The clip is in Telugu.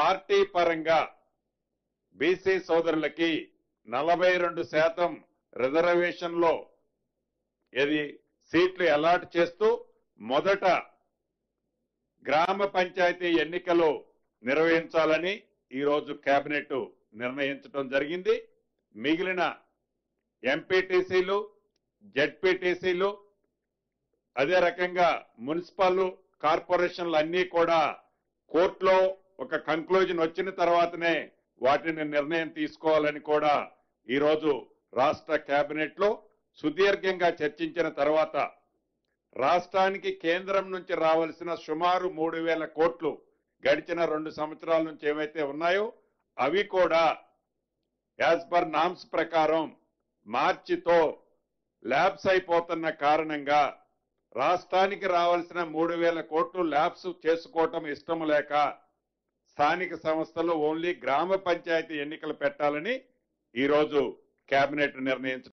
పార్టీ పరంగా బీసీ సోదరులకి 42% రిజర్వేషన్లో సీట్లు అలాట్ చేస్తూ మొదట గ్రామ పంచాయతీ ఎన్నికలు నిర్వహించాలని ఈరోజు కేబినెట్ నిర్ణయించడం జరిగింది. మిగిలిన ఎంపీటీసీలు, జెడ్పీటీసీలు, అదే రకంగా మున్సిపల్ కార్పొరేషన్లు అన్నీ కూడా కోర్టులో ఒక కంక్లూజన్ వచ్చిన తర్వాతనే వాటిని నిర్ణయం తీసుకోవాలని కూడా ఈరోజు రాష్ట్ర కేబినెట్ లో సుదీర్ఘంగా చర్చించిన తర్వాత రాష్ట్రానికి కేంద్రం నుంచి రావాల్సిన సుమారు 3,000 కోట్లు గడిచిన 2 సంవత్సరాల నుంచి ఏవైతే ఉన్నాయో అవి కూడా యాజ్ పర్ నామ్స్ ప్రకారం మార్చితో ల్యాబ్స్ అయిపోతున్న కారణంగా రాష్ట్రానికి రావాల్సిన 3,000 కోట్లు ల్యాబ్స్ చేసుకోవటం ఇష్టం లేక స్థానిక సంస్థలు ఓన్లీ గ్రామ పంచాయతీ ఎన్నికలు పెట్టాలని ఈరోజు కేబినెట్ నిర్ణయించడం